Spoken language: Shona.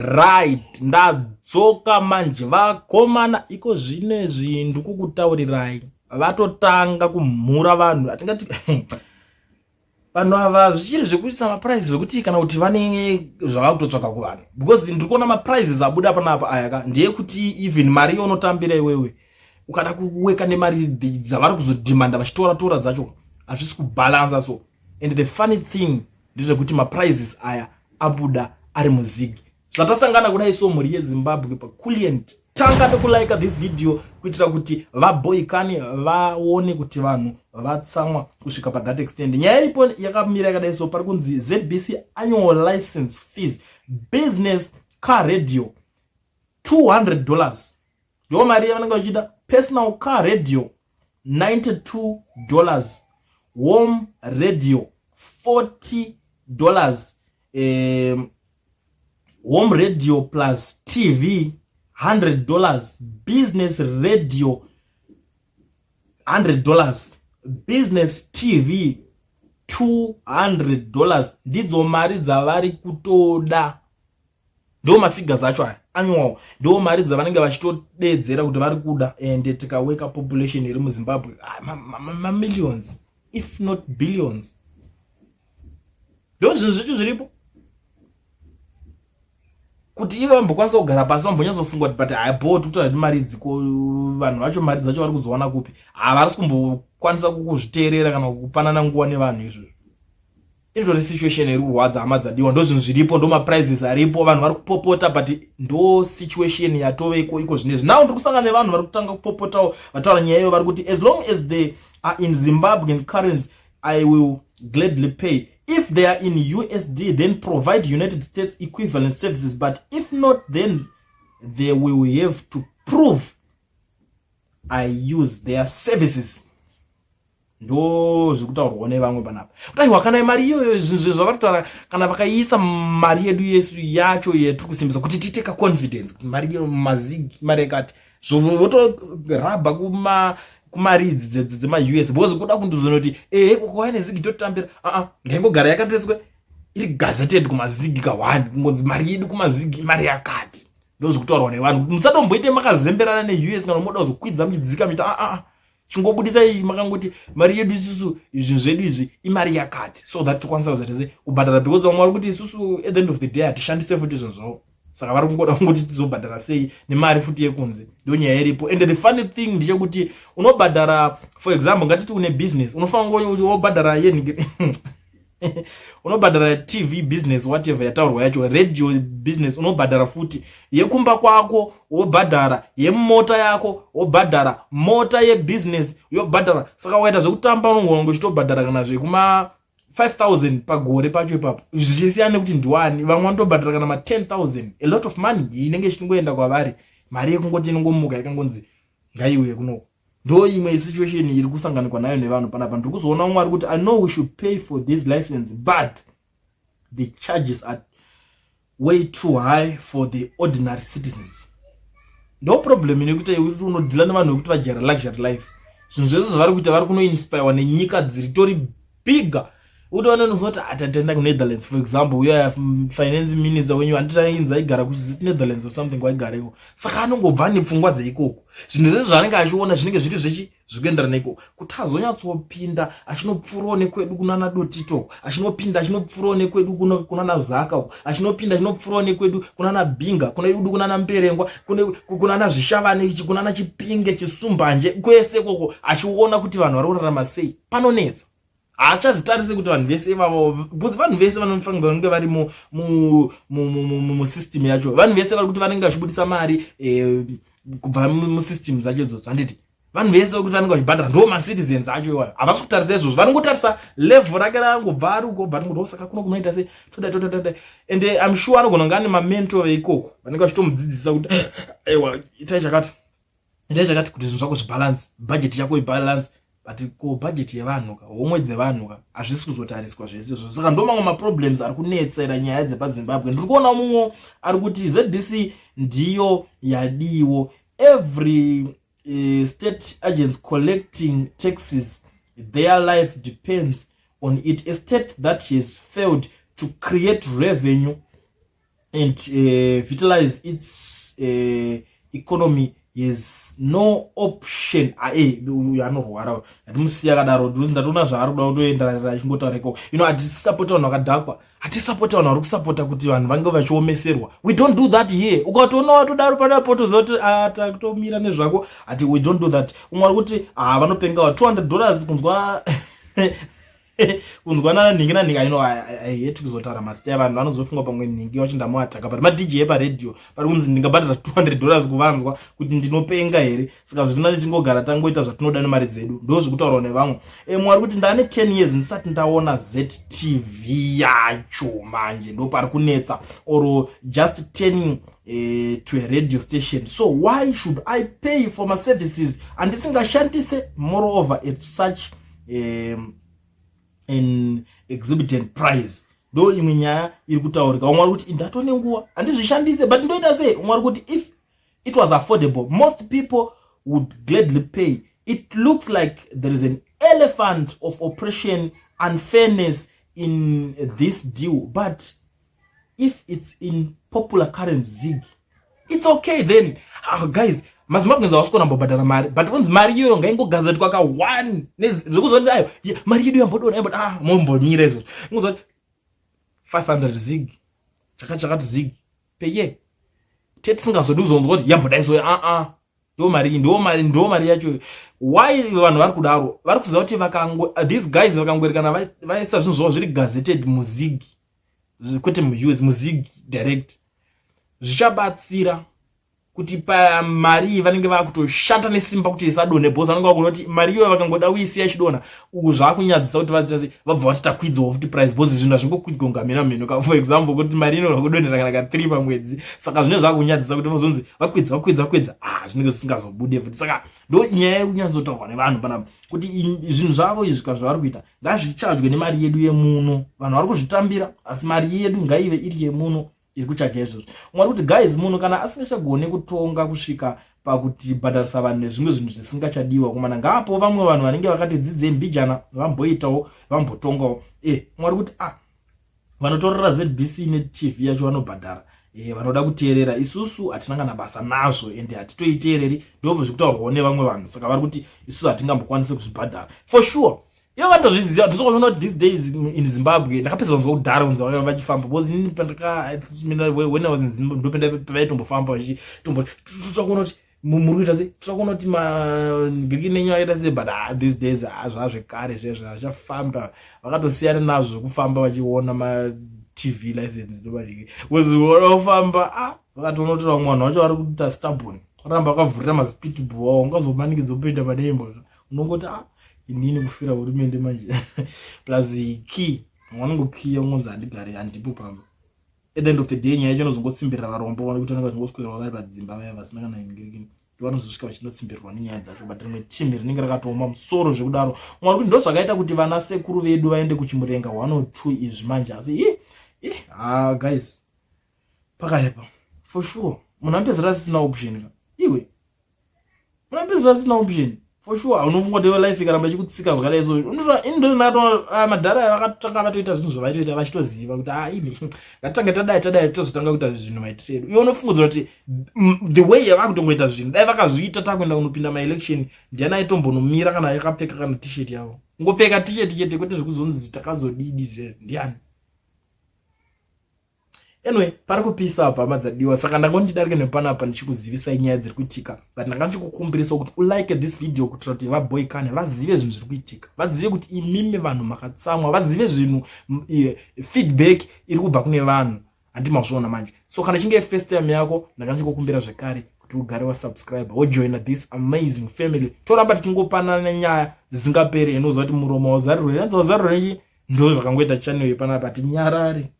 right, ndadzoka manje. Vakomana iko zvinezvi ndikukutaurirai vatotanga kumhura vanhu atingati vanhu ava zvichiri zvekuisa maprizes zvekuti kana kuti vane zvavakutotsvaka kuvanhu, because ndiri kuona maprizes abuda panapa ayaka ndeyekuti even mari yaunotambira iwewe ukada kuweka nemari dzavari kuzodhimanda vachitora dzacho hazvisi kubalansa. So and the funny thing ndezvekuti maprizes aya abuda ari muzigi. Zvatasangana kudai so mhuri yeZimbabwe paKuliant, tanga nekulike this video kuitira kuti vaboikane vaone kuti vanhu vatsamwa kusvika pa that extent. Nyaya iripo yakamira yakadai so pari kunzi ZBC annual license fees business car radio $200 ndiyo mari yavanenge vachida. Personal car radio $92, home radio $40, home radio plus TV $100, business radio $100, business TV $200. Ndidzo mari dzavari kutoda, ndo mafigures acho aya annual, ndo mari dzavanenge vachitodedzera kuti vari kuda. And tikaweka population iri muZimbabwe millions if not billions, ndo zvinhu zvichu zviripo kuti ive vambokwanisa kugara pasi vambonyatsofunga kuti but aibo tutora mari dziko vanhu vacho mari dzacho vari kuzowana kupi. Havari kumbokwanisa kukuzviteerera kana kupanana nguva nevanhu. Izvozvo indori situation iri kurwadza hama dzadiwa, ndo zvinhu zviripo, ndo maprizes aripo, vanhu vari kupopota, but ndo situation yatoveko iko zvinezvi. Now ndiri kusangana nevanhu vari kutanga kupopotawo vataura nyaya iyo vari kuti as long as they are in Zimbabwean currency I will gladly pay. If they are in USD, then provide United States equivalent services. But if not, then they will have to prove I use their services. Ndo zvekutaurwa nevamwe panapa. Kutaiwa kana mari iyoyo zvinhu zvavatotaura kana vakaisa mari yedu yesu yacho yetiri kusimbisa kuti titeka confidence kuti mari iyo mazigi mari yakati zvovotorabha kumaridzi dzema-US because kuda kundizonoti kwakauya nezigi totambira ngaingogara yakatoiswe iri gazetted kumazigi ka1 kungonzi mari yedu kumazigi mari yakati. Ndo zvekutaurwa nevanhu. Musatomboite makazemberana neUS kana moda kuzokwidza muchidzika muchita chingobudisai makangoti mari yedu isusu izvi zvedu izvi imari yakati, so that tikwanisa kuzotese kubhadhara because vamwe vari kuti isusu at the end of the day hatishandise futi izvo zvavo, saka vari kungoda kungoti tizobhadhara sei nemari futi yekunze. Ndo nyaya iripo. And the funny thing ndechekuti unobhadhara, for example ngatiti une business unofanira wobhadhara yeni unobhadhara TV business whatever yataurwa yacho, radio business unobhadhara futi, yekumba kwako wobhadhara, yemota yako wobhadhara, mota yebusiness yobhadhara. Saka waita zvekutamba unongongo chitobhadhara kana zvekuma 5,000 pagore pacho ipapo, zvichisiyana kuti ndiwani. Vamwe vanotobhadhara kana ma10,000, a lot of money inenge ichingoenda kwavari, mari yekungoti inongomuka yakangonzi ngaiuye kunoko. Ndo imwe situation iri kusanganikwa nayo nevanhu panapa. Ndiri kuzoona umwe ari kuti I know we should pay for this license but the charges are way too high for the ordinary citizens. Ndo problem inekuti unodhila nevanhu vekuti vajara luxury life. Zvinhu zvese zvavari kuita vari kunoinspire nenyika dziritori bigger. Utoona nozoti atatenda kuNetherlands for example, uya finance minister wenyu anditainza igara kuchiti Netherlands or something waigareko. Saka anongobva nepfungwa dzeikoko. Zvinhu zvese zvaanenge achiona zvinenge zviri zvikuenderana neiko. Kuti azonyatsopinda achinopfurawo nekwedu kunana Dotito, achinopfurawo nekwedu kunana Zaka, achinopfurawo nekwedu kunana Binga, kunana Mberengwa, kunana Zvishavane ichi, kunana Chipinge, Chisumbanje, kwese koko achiona kuti vanhu vari kurarama sei. Panonetsa. Achazitarise kuti vanhu vese ivavo, because vanhu vese vanofanirwa kunge vari mu-system yacho. Vanhu vese vari kuti vanenge vachibudisa mari kubva mu-system dzacho idzodzo. Handiti vanhu vese kuti vanenge vachibhadhara ndo ma-citizens acho iwayo. Havasi kutarisa izvozvo, varingotarisa level rake rangobva ari uko, bva ringoti saka kuno kunoita sei toda. And I'm sure anogona kunge ane mamento veikoko vanenge vachitomudzidzisa kuti aiwa itai chakati kuti zvinhu zvako zvibalance, budget yako ibalance. But ko budget yevanhu ka homwe dzevanhu ka hazvisi kuzotariswa zvese izvo. Saka ndo mamwe ma-problems ari kunetsera nyaya dzepaZimbabwe. Ndiri kuona mumwe ari kuti ZBC ndiyo yadiwo. Every state agents collecting taxes, their life depends on it. A state that has failed to create revenue and vitalize its economy is no option. Anorwara atimusiya kadaro ndikuti ndatoona zvaari kuda kutoenderera achingotaureko hatisapota vanhu vakadhakwa, hatisapota vanhu vari kusapota kuti vanhu vange vachiomeserwa. We don't do that here. Ukatoona watodaro padapo tozoti takutomira nezvako ati we don't do that. Umwe ari kuti vanopengawa $200 kunzwa kunzwa nana nhingi I hate kuzotaura mazita evanhu vanozofunga pamwe nhingi vachindamuataka but madj eparedhiyo pari kunzi ndingabhadhara $200 kuvanzwa kuti ndinopenga here. Saka zvirina tingogara tangoita zvatinoda nemari dzedu, ndo zvekutaurawo nevamwe. Mwari kuti ndane 10 years ndisati ndaona ZTV yacho manje ndo pari kunetsa, or just turning to a radio station. So why should I pay for my services andisingashandise moreover at such an exorbitant price? Ndo imwe nyaya iri kutaurika. Umwe ari kuti ndatone nguva handizvishandise but ndoita sei. Umwe ari kuti if it was affordable most people would gladly pay. It looks like there is an elephant of oppression unfairness in this deal, but if it's in popular currency zig it's okay then. Guys, mazimbabwe nzawasiko nambobhadhara mari but kunzi mari iyoyo ngaingogazetwa ka1 zvekuzoti ayo mari yedu yambodona yamboti mombomira izvo ngozoti 500 zig chakati zig peye tetisingazodi uzonzwa kuti yambodaiso ndo mari yacho. Why vanhu vari kudaro? Vari kuziva kuti these guys vakangorikana vaisa zvinhu zvavo zviri gazetted muzig kwete muus muzig direct zvichabatsira kuti pamari vanenge vakutoshanda nesimba kuti isadone boss vanenge vakuona kuti mari iyoyo vakangoda kuisiya ichidona uku zvakunyadzisa kuti vazita sei vabva vachitakwidzawo futi price boss zvinhu hazvingokwidzwa kungamira mheno. For example kuti mari inogona kudonhera kana ka3 pamwedzi, saka zvine zvakunyadzisa kuti vazonzi vakwidza zvinenge zvisingazobude futi. Saka ndo nyaya yekunyatsotaurwa nevanhu panapa kuti zvinhu zvavo izvi zvavari kuita ngazvichajwe nemari yedu yemuno. Vanhu vari kuzvitambira asi mari yedu ngaive iri yemuno iri kuchaja izvozvo. Mwari kuti guys muno kana asingachagone kutonga kusvika pakuti bhadharisa vanhu nezvimwe zvinhu zvisingachadiwa kumana ngaapo vamwe vanhu vanenge vakati dzidzei mbijana vamboitawo vambotongawo. Mwari kuti vanotorera ZBC neTV yacho vanobhadhara vanoda kuteerera, isusu hatina kana basa nazvo ende hatitoiteereri, ndobvo zvekutaurwawo nevamwe vanhu. Saka vari kuti isusu hatingambokwanisi kuzvibhadhara for sure. Iyo vandozviziva ndizokuona kuti these days in Zimbabwe ndakapedza kunzwa kudhara kunzi vachifamba because inini when I was in Zimbabwe ndopenda paitombofamba tutakuona kuti muri kuita sei, tutakuona kuti magiriki nenyu aita sei but these days zvazvekare zvezvo vachafamba vakatosiyana nazvo zvekufamba vachiona maTV license ndovafamba vakatoona kuti vamwe vanhu vacho vari kuita stubborn varamba vakavhurira maspeedball avo ungazomanikidza kupinda pademba unongoti inini kufira hurumende manje plus key wanongokiya ungonzi handigare handipo pamba. At the end of the day nyaya yacho inozongotsimbirira varombo vane kuti vanenge vachingoswera vari padzimba vaya vasina kana ingirikini vanozosvika vachinotsimbirwa nenyaya dzacho but rimwe timu rinenge rakatooma musoro zvekudaro. Mwari kuti ndo zvakaita kuti vana sekuru vedu vaende kuchimurenga 1 or 2 izvi manje asi guys pakaipa for sure. Munhu anopedzera asisina option iwe munhu anopedzera asisina option for sure. Unofunga kuti life ikaramba ichikutsika zvakadai so ndo madhara vakatanga vatoita zvinhu zvavaitoita vachitoziva kuti imi ngatitanga tadai tozotanga kuita zvinhu maitiro edu. Iwe unofungudzira kuti the way yavakutongoita zvinhu dai vakazviita takuenda kunopinda maelection ndiani aitombonomira kana yakapfeka kana t-shirt yavo ngopfeka t-shirt chete kwete zvekuzonzi takazodidi ndiani. Anyway, pari kupisa apa madzadiwa, saka ndangondidarike nepanapa ndichikuzivisai nyaya dziri kuitika but ndanga ndichikukumbirisa kuti ulike this video kuitira kuti vaboyikane vazive zvinhu zviri kuitika, vazive kuti imimi vanhu makatsamwa, vazive zvinhu feedback iri kubva kune vanhu handimazviona manje. So kana chinge first time yako ndanga ndichikukumbira zvekare kuti ugare wasubscribe wojoina this amazing family. Toramba tichingopanana nyaya dzisingaperi inoziva kuti muromo wazarirwe ndo zvakangoita channel yepanapa tinyarare.